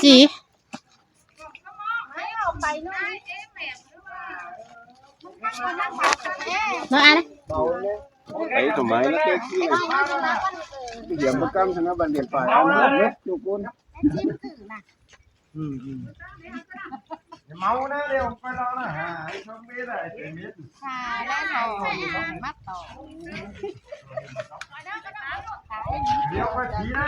จีnói ai đấy ấy thoải mái nó cái điểm một cam cho nó bàn điện phải ăn hết chục con máu nó đều phải lo là không biết là biết mắt tổ điều có chí đó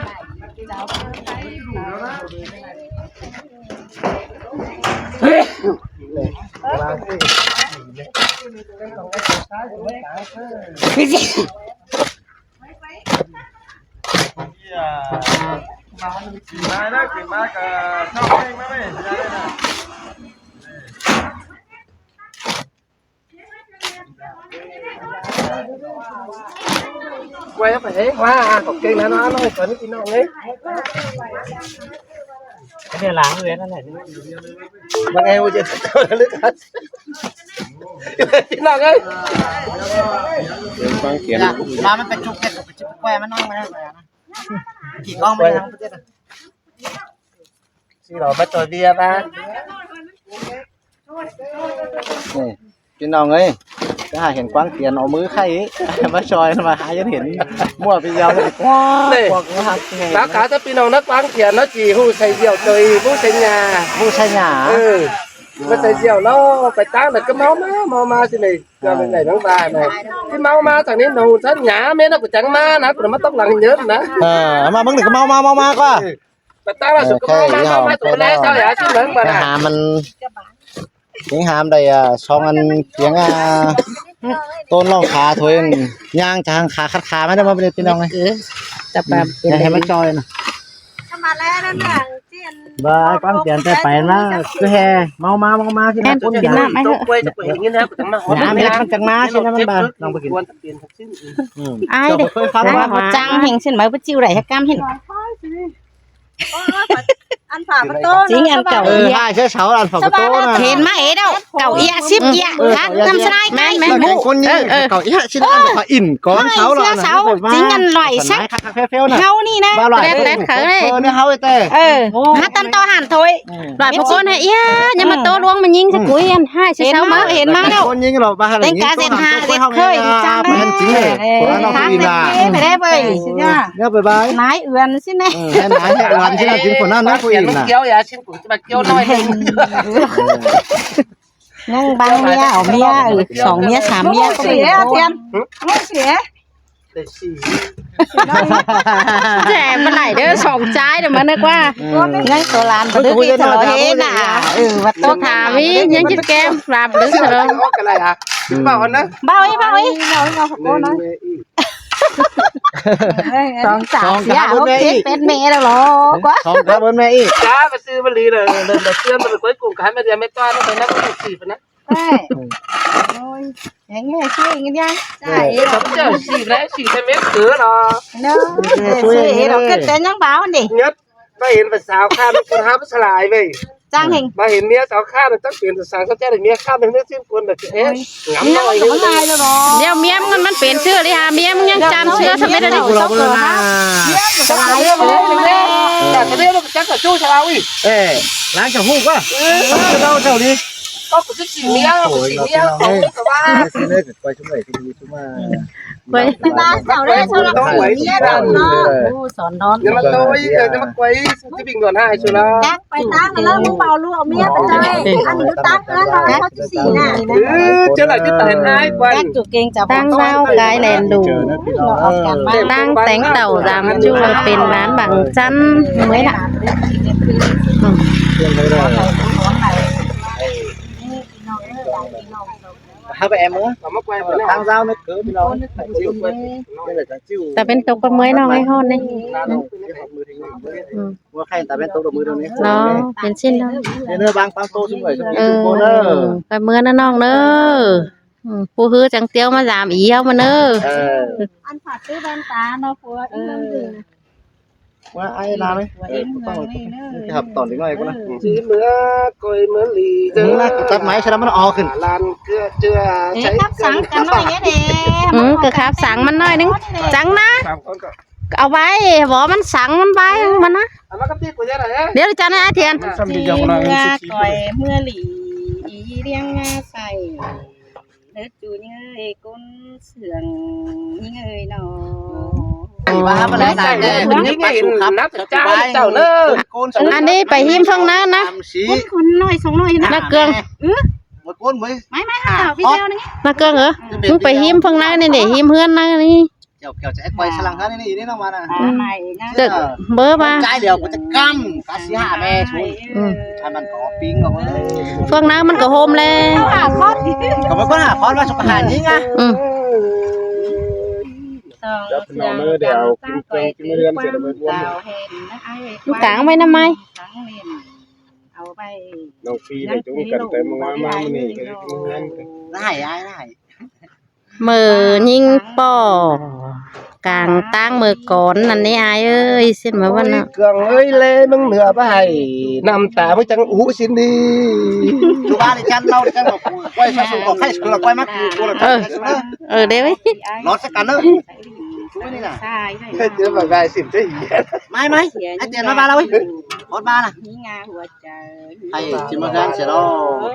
cái gì mai đó thì mai cả sau đây mới về ra đây này quay phải hoa cọc cây nó còn cái nó ấy cái này láng người nó này mà nghe bây giờ tôi lướt hết cái nào ấy quang kiến màมันเป็นจุกเนี่ยจุกแควมันนั่งไม่ได้กี่กล้องไม่ได้ทั้งประเทศ xin lỗi bắt tôi bia baพี่น้องเอ้ยก็หาเห็นกว้างเขียนเอามือไข่มาชอยมาหายังเห็นมั่วไปยาวเลยว้าวบอกว่า tất cả các pin nó quán kia nó chỉ hú xây diều trời hú xây nhà ผู้ใช่หยา nó xây diều nó phải tán được cái máu ma thế này giờ bên này nó ba này cái máu ma thằngนี้nụ thắt nhả mấy nó cũng chẳng ma nó cũng mất tóc lần nhớ nữa มาเบิ่งหนึ่งก็เมาก็ phải tán là sự cái máu ma tụi này sao vậy chứ nữa แต่ mà หามันtiếng hàm đây xong ăn tiếng tôn longขาถอยย่างจางขาคัดขาไม่ได้มาเป็นพี่น้องเลย tập bạp อย่าให้มันจอยนะ mà lẽ đó là tiền บ้าก้อนเตียนแต่ไปนะคือแฮเมาที่นั่น em cũng biết làm ấy tôi quay tôi như thế cũng chẳng mà น้ำมันจังมาใช่ไหมมันบานลองไปกิน quan tập tiền thật xin ai đấy trang hình xin mấy bữa chiều này cam hình ăn phở có tô chính ăn cẩu ใช่ใช่เช้าอันฝากโต้นะ thèn má ế đâu cẩu ia ship ia hát năm sai cái mẹ mụ คนนี้เก่าอีหชิ้นอันฝาอิ่นก้อนเช้าเรา chính ăn loại sắc เฟี้ยวนะ hao đi nè tét khởi đây เนี่ยเฮาไอ้แต่ hát tâm to hẳn thôi loại một con này ia nhưng mà tô luôn mà nhìn sẽ cuối ăn hai sẽ sáu má hiện má đâu คนยิงเราบ้าอะไร tên cá dệt hà dệt khơi trang đấy มันจริงเลยคนเรากินละ phải đấy vậy เนี่ยบาย nái ươn xin này แค่ไหนแค่วันที่เรากินคนนั้นนะคุย nó นะ kéo vậy xin cũng mà kéo nói hình nhưng băng mía ở mía sòng mía xàm mía có bị tiền ngon xỉa để xì trẻ bên này đứa sòng trái rồi mà nó qua ngay tổ làm đứa kia thở hết nè và tôi thà với những chiếc kem làm đứa thở cái này à bảo nó bao ấy cô nói sòng chả xía hốt chết bên mẹ đâu lo quá สองครับบนแม่อีก cá và sư và lì rồi tiên rồi cuối cùng cái mà giờ mấy toa nó phải nó cũng xì phải nó rồi anh nghe suy nghĩ đi chạy sống chờ xì đấy xì thêm mấy thứ nó nó suy rồi kết đến nhắn báo đi nhất ba hiện và xào khan con hấp lại vậy trang hình ba hiện mía xào khan rồi tất tiền từ sáng cho đến mía khan thì nó xin quân được hết ngắm rồi đeo miếngมันเปลี่ยนเสื้อดิฮะเมียมึงยังจำเสื้อทำไมได้ดิ เราเลยนะ cái đấy nó chắc là chui sao ui เอ๊ล้างจากหูก็เราเท่านี้ có của cái xì mía của xì mía không biết của ba ซื้อเลยไปชุ่มเลยชุ่มมา quay ba sao đấy sao nó quẩy mía đâu nó sòn non nhưng mà tôi nhưng mà quấy cái bình luận hai chỗ là chắc phải tán mà nó muốn vào luôn mía bên đây ăn được tán nữa nó có chút gì nè chứ là cái tiền hai các quanh chủ kinh chào tăng sao cái lèn đủ tăng tánh tàu giảm chuเป็นร้านบางจันmới nè ถ้าไปแอมเนอะ mà mất quay phảiทางเจ้านึกเกินพี่น้องจิ้วไปนี่แหละจิ้ว แต่เป็นตกก็mớiน้องให้ฮอนนี่ ว่าใครแต่เป็นตัวมือตรงนี้ เนาะเป็นชิ้นเนาะ เนื้อบางโตชุ่มเลยชุ่ม Ừ, โบเนอร์ ไปเมื่อนั่นน้องเนอะผู้ฮือจังเตียวมาgiảm ýเอามาเนอะ ăn phạt cứ bên tá nó phuaว่าไอ้ลาไหมต้องขับต่อถึงหน่อยก็นะ chỉ mưa coi mưa lì ถึงนะตัดไม้ใช่แล้วมันออกขึ้น lan chưa cháy thắp sáng cả nói nhé đi ก็ครับสั่งมันหน่อยนึงจังนะ sao con cậu เอาไว้บอกมันสั่งมันไว้มันนะ เอามากับที่กูจะไหน เดี๋ยวจะนะเทียน จีเมื่อก่อยเมื่อหลีเรียงงาใส่เนื้อจูเงยก้นเสื่องยิ่งเอ้ยนอ มาไปแล้วได้เลย นี่ไงนับเจ้าเจ้าเนอะ อันนี้ไปหิมท้องน้านะ คนน้อยสองน้อยนะ นักเกือง หมดก้นไหม ไม่ค่ะพี่เจ้านี่ นักเกืองเหรอมึงไปหิมท้องน้านี่เดี๋ยวหิมเพื่อนนะนี่ เกี่ยวจะไอ้ควายสลังเขานี่นี่น้องมาน่ะ ใหม่นะ เด็กเบอร์มา ใจเดียวกูจะกำกาสีหาแม่ช่วยใช่มันก็ปิ้งกับมัน ท้องน้ามันก็โฮมแล้ว หาคอด ก็มันก็หาคอนว่าสุขภาพนี้ไง ลูกกลางไว้ทำไม เอาไป น้องฟีได้จุงกันแต่มานี่ก็ได้ ได้ มือยิงป่อกลางตั้งมือก่อนนั่นนี่อายเอ้ยเส้นมาวันน่ะ เกลืองเอ้ยเล่มึงเหนือไปนำตาไม่จังหูสินดี ทุกบ้านในจันเราจันบอกควายสุกให้สุกควายมัดกูเลย เดี๋ยว รถสักกันเนอะช่วยนี่น่ะ ใช่ เจอแบบไงสิบเจ๊ ไม่ไอ้เตียนมาบ้านเราเว้ยรถบ้านน่ะ นี่งาหัวใจ ให้จิมมาการเสร็จแล้ว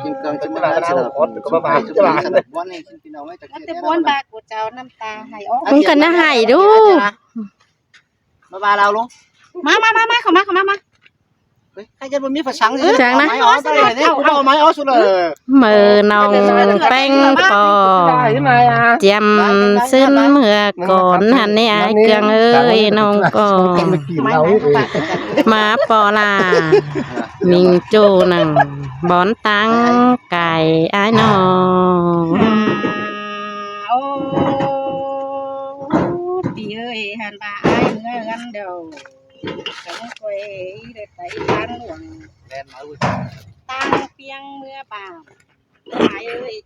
กินเครื่องจิมมาการเสร็จแล้วก็มาบ้านจะบ้านวันนี้กินเอาไว้จาก มัน เตี จะ ยน บ้วนบากูเจ้าน้ำตาให้ออก มึงกันนะให้ดู มาบ้านเราลูก มาเข้ามา ใครจะมันมีภาษาไม้อ้อไปเลยเนี่ยกูเอาไม้อ้อสุดเลย มือน้องแป้งปอ ได้ใช่ไหมอ่ะ เจียมซึ้นเมื่อก่อนหันนี่อายเกืองเอ้ยน้องก็มาปอลามิงจูนังบอนตังไก่อายน้อง โอ้ตีเอ้ยหันบาไอ้เมื่อกันเดียวจังคอยได้ไปทางหลวง แรงมาอุ้ย ตั้งเปียงเมื่อบาไอ้เอ้ย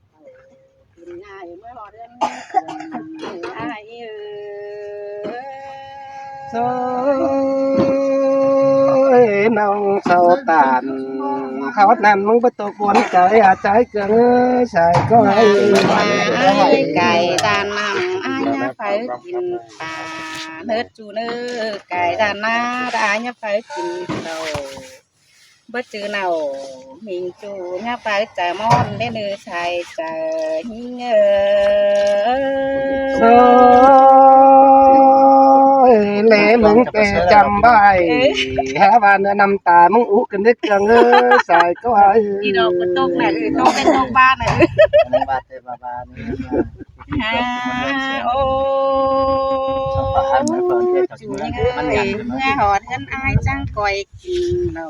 กินง่ายเมื่อรอเดือนไอ้เอ้ย โซ่น้องเสาตานเขาวัดนั้นมึงไปตกวนใจอาใจเกลืองเอ้ยใส่ก็ให้ ไก่ดานนำอ้ายนะไฟกินปลาเนื้อจูเนื้อไก่ดานนาอ้ายนะไฟกินเราบ่จือเนามิงจูนะไฟจะมอนได้เนื้อชายจะหิงโซ่เล่มึงแต่จำไว้หาว่าเนื้อน้ำตามึงอุกันได้เกลืองเอ้ยใส่ก็ให้ อีดอกมันตกน่ะตกเป็นตกบ้านน่ะ บาดเจ็บบาดนี่ โอ้จูยังเอ้ยเมื่อหอดเงินอายจังก่อยกินเรา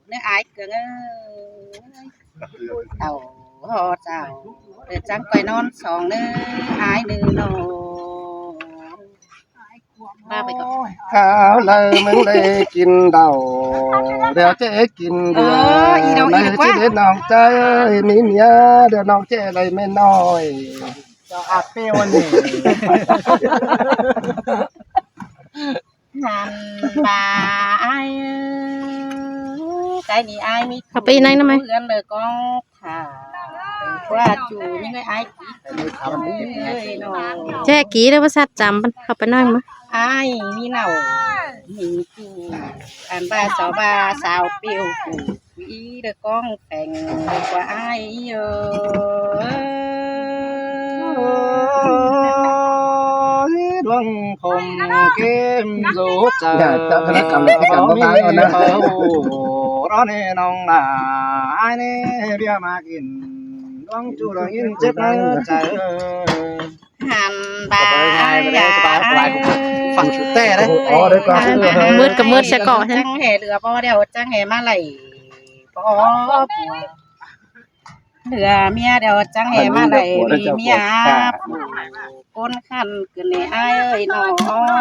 เนื้ออายเกิงเอ้ยเต่าหอดเจ้าเดือจังก่อยนอนสองเนื้ออายเนื้อนอบ้าไปก่อน ข้าวเลยมึงได้กินเดาเดี๋ยวเจ๊กินเดี๋ยวไม่เจ๊น้องใจมีเมียเดี๋ยวน้องเจ๊อะไรไม่น้อย เจ้าอาเป้วันนี้ หันบาอายใจนี่อายมี เขาไปนั่งทำไม เพื่อนเลยก็ถ่าว่าจูยังไงอายกินเอ้ยนอ แจ้กี้แล้วว่าสัตว์จำมันเข้าไปนั่งมั้ย อ้ายมีเหนามีจูอันบาสาวบาสาวเปียวกูอีเด็กก้องแต่งกว่าอ้ายเยอะ ดวงคงเกมรูเจอ เจ้าคณะกรรมการบ้านนะ ร้อนน้องนาไอ้นี่เบียมากินดวงจูดวงยินเจ็บในใจ หันบา ฟังชุดแต่เลย อ๋อได้ก่อน มืดกับมืดใช่ก่อนใช่ จังแห่เรือบ่เดียวจังแห่มาไหลบ่เหลือเมียเดียวจังแห่มาไหลมีเมียก้นขันเกินนี่อ้ายเอ้ยน้อง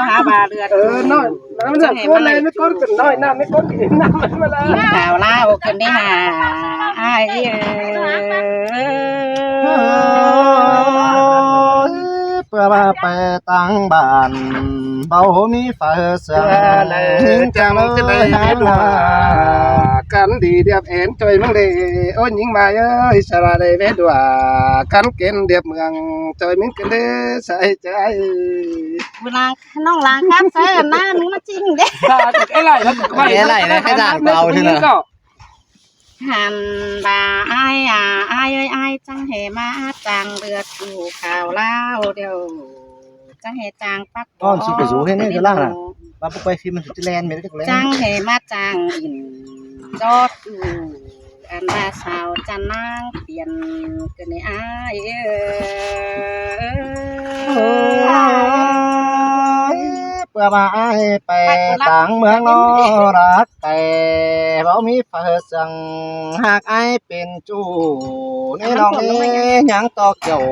หาบาเรือ น้อยน้ำจะก้นอะไรไม่ก้นกันน้อยน้ำไม่ก้นกินน้ำมันมาแล้ว ข่าวเล่าเกินได้หาอ้ายเอ้ย เปิ พื่อมาไปตั้งบ้านเบามีไฟเสียง เลยจังจะได้เห็นว่ากันดีเดียบเอ็นจอยมึงเดโอ้ยิงมาเอ้ยสระได้เวดว่ากันเกินเดียบเมืองจอยมึงกันเด้ใส่ใจ เวลาน้องลางครับใส่หน้าหนูมาจริงเด้ ไอ้ไรแล้ว ไอ้ไรนะแค่ด่างเบาใช่ไหม หันบ่าอ้ายอ้ายเอ้ยอ้ายจังเหมาจางเลือดอยู่ข่าวเล่าเดียวจังเหจางปัก ก้อนสุกสูให้เนี่ยก็ล่างน่ะมาปุ๊บไปฟิล์มมันจะแลนไม่ได้จักแลน จังเหมาจางอินจอดอยู่อันว่าสาวจะนั่งเปลี่ยนกันในอ้ายเพื่อมาไปต่างเมืองนอรักแต่บ่มีไฟเสียงหากไอเป็นจูนี่น้องนี่ยังต่อเกี่ยว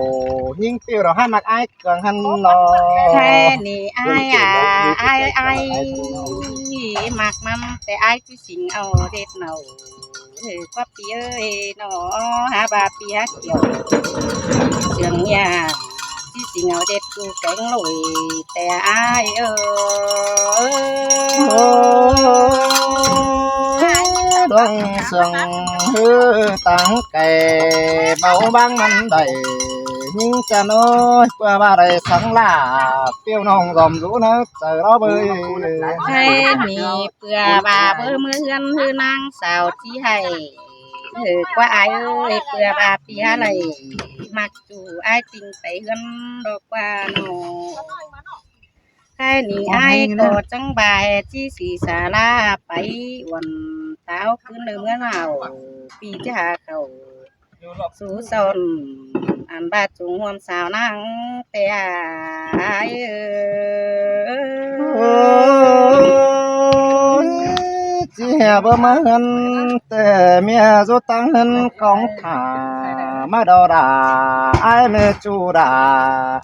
ยิ่งปิ้วเราให้มักไอเกินหันรอ แค่นี้อ้ายอ้ายมากมันแต่อ้ายที่สิงเอาเด็ดเนากว่าปีเอ้ยหนอหาบาปีหาเกี่ยวเสียงยาที่สิงเอาเด็ดกูแกงลอยแต่อ้ายดวงเสียงฮือตั้งไก่เบาบางมันได้ยิ่งจะน้อยเพื่อว่าได้สังลาเปรี้ยวน้องรอมรู้นะเจอเราเบย ให้มีเพื่อบาเบอร์มือเฮือนคือนางสาวที่ให้กว่าอ้ายเอ้ยเพื่อบาปีอะไรมักจู่อ้ายจริงใส่เฮือนดอกว่าโนแค่นี้อ้ายก็จังบายที่สีสาลาไปวันเท้าขึ้นเมื่อเราปีที่หาเขาสู่ซนอันบาดจุงหวมสาวนางแต่อ้ายจีบ่มาเงินแต่เมียสุตังเงินของข้ามาดอดาไอ้เมจูดา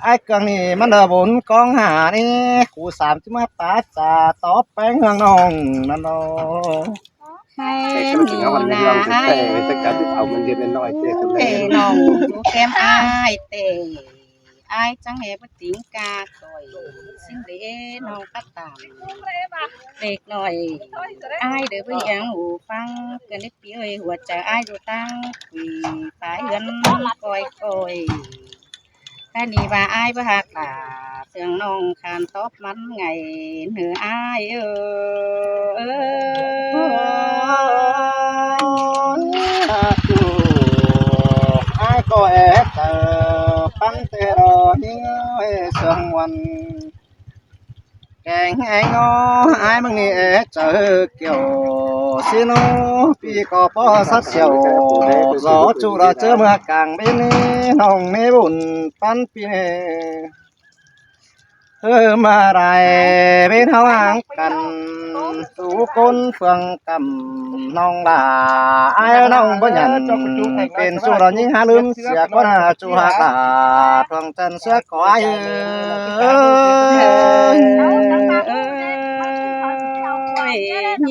ไอ้กังนี่มันเดบุญกองหานี่คู่สามที่มาปาจาตอบแป้งเมืองน้องนั่นเนาะ ให้ แต่ก็ มี ถึงเอาวันนี้ นา เราแต่แต่การที่เอามันเย็นน้อยเตะกันเล เต ย น้องดูแก้มอ้ายเตอ้ายจังเหบติงกาคอยสิ้นเดน้องก็ตามเด็กหน่อยอ้ายเด้อพี่ยังหูฟังเกินนิดเดียวหัวใจอ้ายดูตั้งคุยปลายเงินคอยแค่นี้ว่าอ้ายบ่หักหลาเสียงน้องคานตอบมันไงเหนืออ้ายai có ép tờ bắn tê rò nhớ sươngวันแกงไอ้งอไอ้มึงนี่เอ๊ะเจอเกี่ยวสิโนพี่ก็พอสัดเสียวรอจูรอเจอเมื่อกลางเบนี่น้องนี่บุญปันปีเนมาไรเป็นเฮาห่างกันสู่คนเฟืองกำน้องลาไอ้น้องบ่ยันเป็นสู่เรายิ่งหาลืมเสียก็น่าจูหากลาทวงจันเสือขอไอ้ย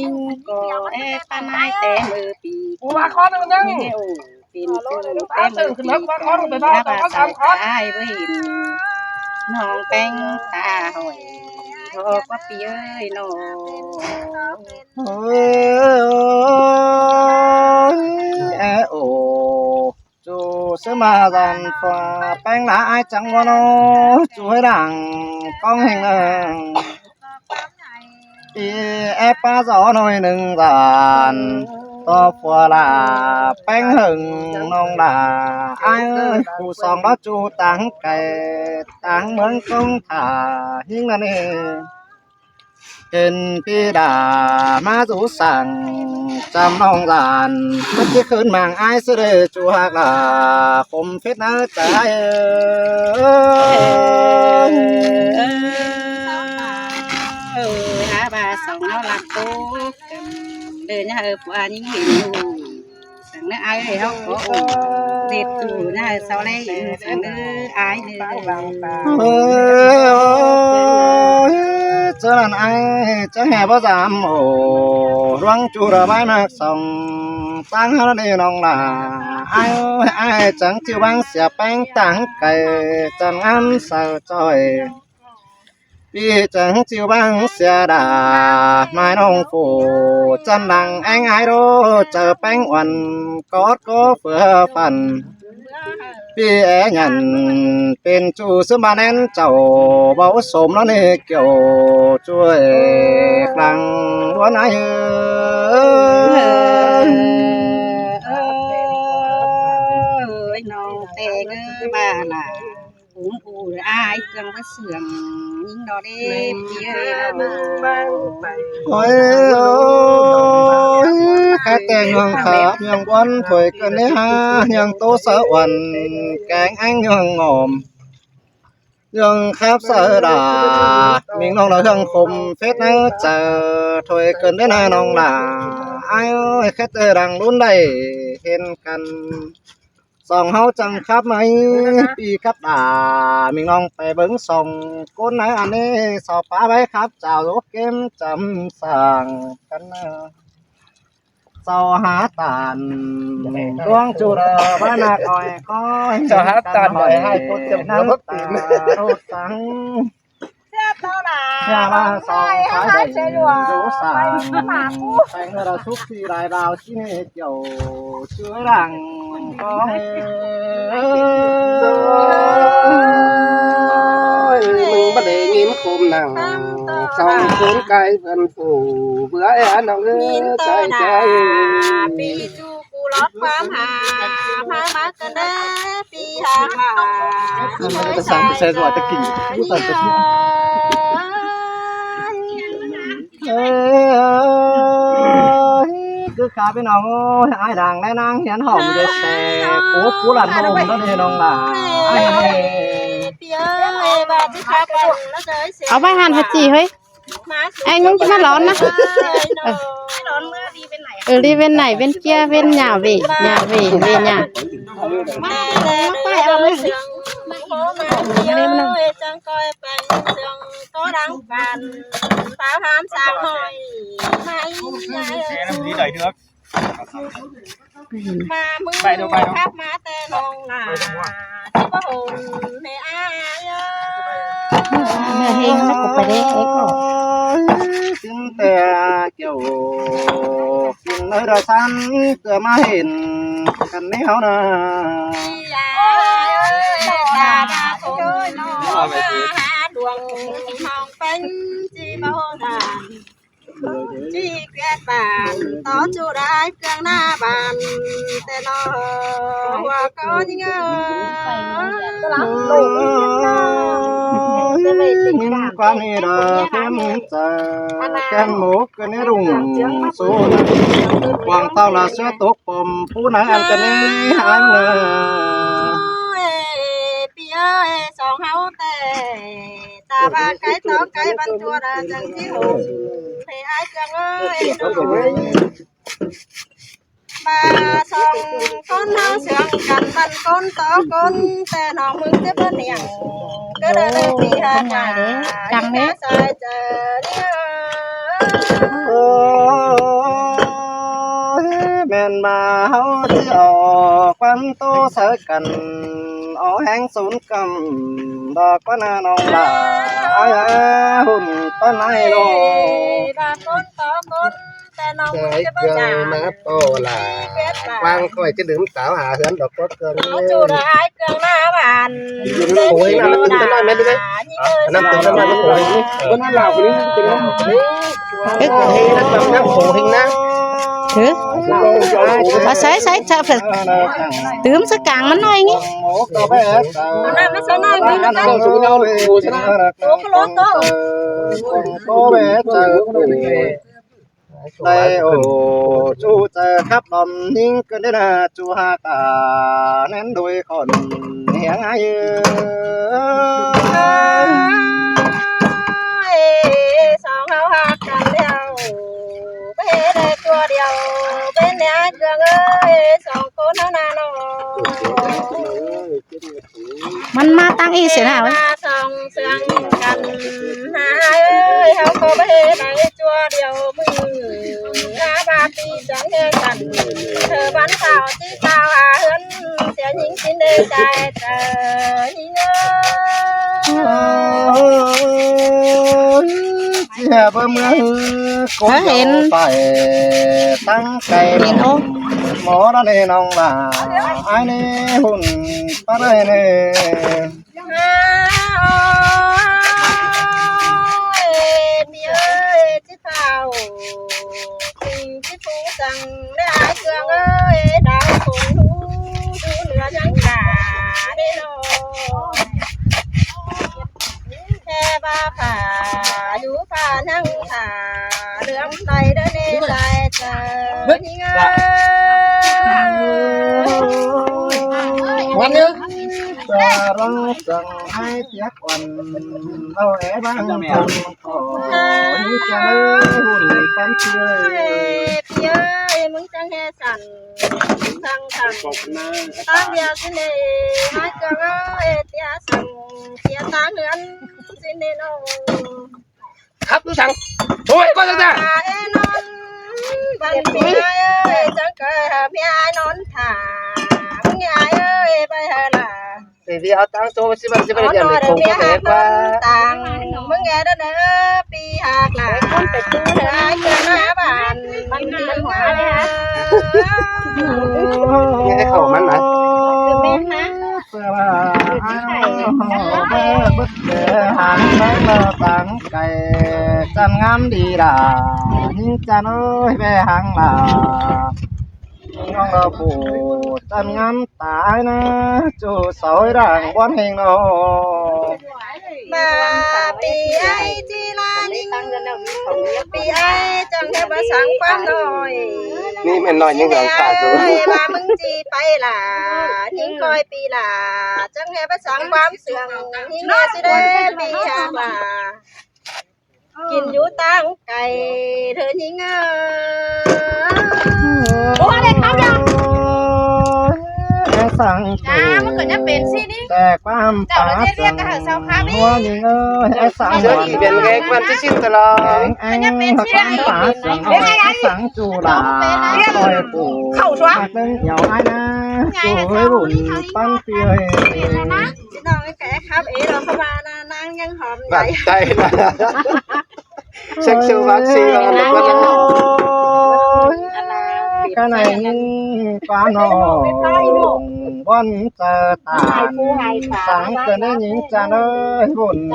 ิ่งก็เอปานายแต่มือปี กูมาคอนนึงยัง ยิ่งเอวเป็นตู้แต่มือปีนาบาสาวตายบ่เห็นน้องแป้งตาหอยโทกว่าปีเอ้ยน้องโอ้จูเสมาดันฟ้าแป้งละไอ้จังวะโนจูให้ดังก้องแห่งอีแอปป้าสอหน่อยหนึ่งดานต่อฟัวลาแป้งหึงน้องลาไอ้ผู้สองđóจูตังไก่ตังเหมือนกงถ่าหิ้งนั่นเองเป็นพี่ดามาจูสั่งจำน้องลานมันจะขึ้นมังไอ้เสด็จจูหักลาผมเพชรน้าใจหาบาสองเอาหลักตู้กันเดินหาผัวยิ่งเห็นอยู่สั่งเนื้อไอ้เขาก็เด็ดตู่หน้าเสาเล่สั่งเนื้อไอ้เนื้อ เออ chớ lần ai chớ hè bao giảm ổ loang chu ra bãi nạc sòng tăng hết đi nong là ai ơi ai chẳng chịu băng xẻ bánh tảng cày chẳng ăn sợ trời vì chẳng chịu băng xẻ đà mai nông phủ chân đằng anh ai đô chờ bánh uẩn có vừa phần vì nhậnเป็นจูซื้อมาแน่นเจ้าเบาสมแล้วนี่เกี่ยวช่วยกลางล้วนไอ้น้องแต่งบ้านน่ะอุ้มอูอายเครื่องมาเสื่อมยิงดอเด้พี่เอ้ย โอ้ยแค่แต่งยังขาดยังวันถอยกันเลยฮะยังโตสะวันแกงอังยังงอมยังครับเสดามิงน้องเรายังคมเฟสนะเจอถอยกันได้นะน้องล่ะไอ้เอ้ยแค่แต่ดังรุ่นได้เห็นกันสองเฮาจังครับไหมปีครับด่ามิงน้องไปเบิ้งส่องก้นไหนอันนี้สอบป้าไว้ครับเจ้าลูกเกมจำสั่งกันนะเจ้าหาตานดวงจุดบ้านนาคอยคอยเจ้าหาตานหน่อยให้คนเจ็บน้ำตาโรสังอย่ามาสองขายได้รู้สางแปลงเราทุกที่รายดาวที่นี่เกี่ยวช่วยรังก็ให้มึงบ่ได้ยินคุมนั่งสองคนไกลเพิ่นผู้เบื่อแอน้องเอ้ยใจใจ ปีจูกูรถความหามากันเด้ปีหามา มันจะสั่งใส่ตัวตะกี้รู้ตันตะกี้cứ khá bên nào ai đang lấy nang hiến hỏng để xe cú lần nôm đó đi nông làเอาไปหั่นผัดจีเฮ้ยไอ้งงจะมาร้อนนะđi bên này bên kia bên nhà về nhà có đáng bàn pháo ham sang hỏi đi đẩy được mà mưa khắp má tê non là chỉ có hồn này ai mẹ hình nó cũng phải đấy ấy cổ xin tè kiểu xin nơi đời san cửa má hình cần néo nè hồng phanh chỉ bao đàn chỉ kết bàn tó chu đái cương na bàn tên nó hoa có những quan hệ là thêm kem mố cái này rùng số hoàng tao là sẽ tốt bom phú nãy ăn cái này ăn song hấu tề ta ba cái văn chua là chẳng chỉ hùng thì ai chẳng ơi ba song con hao sương cằn văn con to con tề nó mừng tiếp bên miệng cái đó là vì hà hà chẳng biết sai chờ men mà hấu chiều quan tô sơ cần ó hang xuống cầm đó có na nong là ai hùn con ai lô ba con to con tề nó mừng tiếp bên nhà má to là quang coi cái đường tảo hà hớn đọc có cơn chủ là ai cường na bàn tuổi nào nó tính nói mấy đứa năm tuổi năm nó tuổi có nó lào cái cái nó cái hay nó năm phụ hình na thứ bà sấy sao phải tướng sẽ càng nó nói nghe nó sẽ nói với nó nó xuống nhau ngồi sẽ có lối có bé chờ đây ồ chú chờ khắp đầm nhưng cứ đến là chú hạ cả nên đôi còn hẹn ai sao hao hạ cả đeo bên đây chùa đeo bên này cường ơi sao cô nó na nó มันมาตั้งอีเสียหนาว มาส song sang cần hai ơi hao có bê này chua điều mừng ra ba ti chẳng nghe cần thơ bán thảo chi tao à hơn sẽ những tin đề dài tờ nhìn chia bơ mưa cũng phải tăng cây mỏ đó này nong là ai nè hùn bắt đây nè ơi chứ thảo tình chứ phú rằng để ai cường ơi đau khổ thu nửa chẳng cả đi đâu khe ba phà du phà năng thả lưỡng tay đó nê dài chờ nhìn quan nhớ chờ rong cần hai chiếc quần đâu é băng thầm cổ như cha hùn bắn chơi ơi muốn chẳng nghe sẵn thằng thằng ta bia xin đi hai con ơi tia sẵn tia ta ngưỡng xin đi đâu khắp nó sang thôi con ra non bằng mi ơi chẳng cười mi ai non thả mi ai ơi bây giờ là thì vì họ tăng số chỉ bằng để cùng có thể qua tàng mới nghe đó nữa pi hạt là ai chơi nó bạn bằng tiếng hóa đấy hả nghe cái khẩu mắn này bức hàng bánh tặng cây chân ngắm đi là những chân ơi về hàng là ngon là phủ chân ngắm tải nó chú sói đằng quan hình nó mà bị ai chỉ là ninh bị ai chẳng thể bà sáng quán rồiนี่มันหน่อยยังเหลืองขาดอยู่ bà mừng chi bay là những coi bị là chẳng thể bà sáng quán sườn những nghe sẽ đến bị hạt làกินอยู่ตั้งไก่เธอยิงโอ้ได้ครับยัง สั่งมันก็จะเป็นสินี่แต่ความป่าสั่งหัวยิงเอ้ยสั่ง เจอกี่เป็นไงมันที่สิ้นตลอด อันความป่าสั่งจูลาคอยปู่ตึงเหยาไอ้นะช่วยบุญปั้นเปีย น้องแกครับเอ๋เราเข้ามานะนางยังหอมให บั ญ่ ดใจละเซ็กซ์วัคซีนแล้วก็ cái này quá nổ bon chờ tàn sáng cơn đến những cha ơi buồn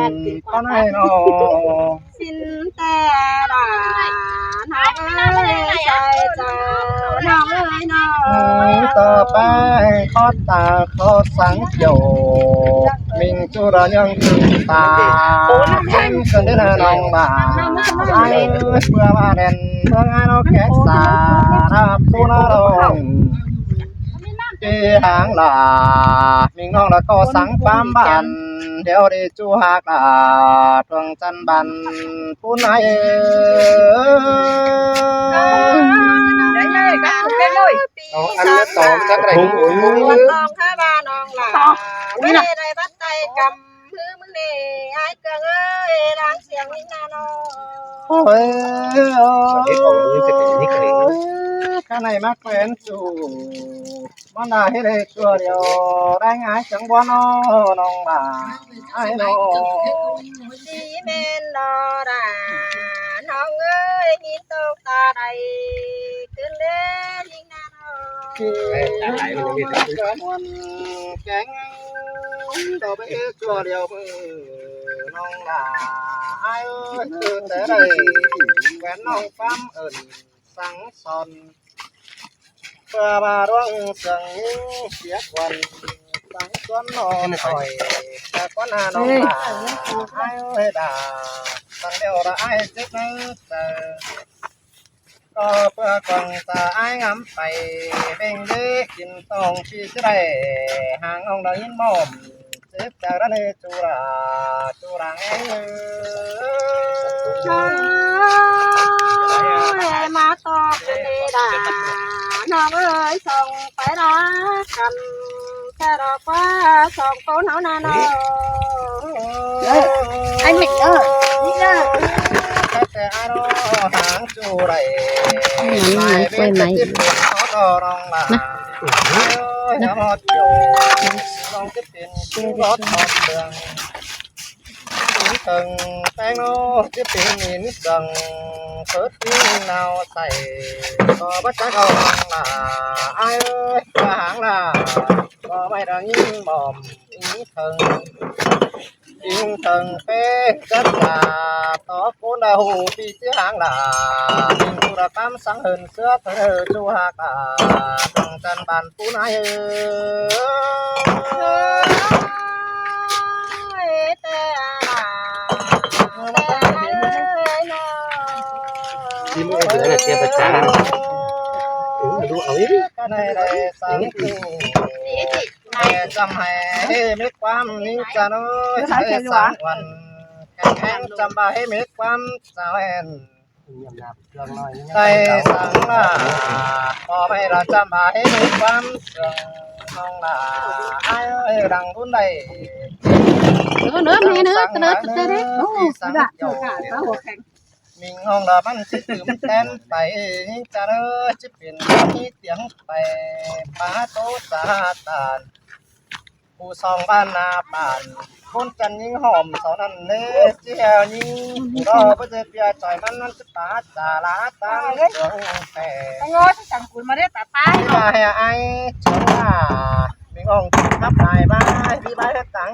con này nổ xin ta đàน้องเอ้ยใจเจ้าน้องเอ้ยน้อง ต่อไปขอตาขอสังโยมิงจูระยังตึงตาเช่นเกินได้น้องบ่าไอ้เพื่อมาเด่นเพื่อไอ้น้องแก่สารับผู้น้องจีหางลามิงน้องแล้วก็สังความบ้านเดี๋ยวได้จูหักดวงจันทร์บันผู้นายอันนี้ต่อจากไหน น้องข้าบ้านน้องหลาไม่ได้ได้บัดไตกำมือมึงเน่ไอ้เกิงเอ้ยร้างเสียงวิ่งนาน้อง โอ้ยข้างในมาแขวนจูมันได้ให้ได้ตัวเดียวได้ง่ายจังบ่น้องบ่าไอ้น้อง สีเมนดอดาน้องเอ้ยมีตกตาใดขึ้นเล่นยิงนาน้อง มันแกงต่อไปตัวเดียวมือน้องบ่าไอ้เอ้ยคือแต่ได้แขวนน้องฟ้ามเอิญสังสอนเพื่อมาร่วงเสียงเสียควันสังสอนนอนคอยแต่ก็น่าน้องบ่าไอ้เอ้ยด่าตั้งเดียวละไอ้เจ็บนึกเจอก็เพื่อกองตาไอ้งำไปเบ่งเด็กกินตองชีจะได้ห่างองได้ยินมอมเจ็บจากระเนจูราเอ้ย มาตอบเลยด่าน้องเอ้ยส่งไปรักกัน ta đọc qua sòng cô nào nà nó anh mình đi raแต่อารอหางจูไร มันกล้วยไหม เขาก็ร้องลาน้ำหอดโยน้องจะเป็นชื่อรถหอดเมืองtừngแป้งโนจะเป็นหินจังเปิดที่นาวใส่ก็บัดจักเอาล่ะไอ้เอ้ยมาหางล่ะก็ไม่ได้ยินบ่มอิงถึงchất là tó cuốn đà hù bị chữ hàng là mình tu đã cam sáng hơn xưa thơ chu hạc là trong chân bàn phú nai Chim ơi, cái này kia phải trả. Đủ ấy. cái này đây sáng hè trăm hè mét quam ní cha ơi sángวันแข่งจำบาให้เม็ดความสาวแอนใจสังลาพอไม่ละจำบาให้เม็ดความเสื่องน้องลาไอ้เอ้ยดังรุ่นใด nữa nữa mẹ nữa từ đó từ đấyสังโยมิงห้องละมันสิตื่มแทนไปจะเด้อจะเป็นที่เตียงไปป้าโตสาตานผู้สองบ้านนาป่านคนจันยิงหอมสอนนั่นเล่เจียวยิงรอเพื่อเปียจ่อยมันนั่นจะป่าจ่าลาตังเสืองแต่ anh ơi chẳng cuốn mà đấy tả tay ที่มาให้ไอ้ชงว่ามิงห้องทับลายบ้าที่บ้านตัง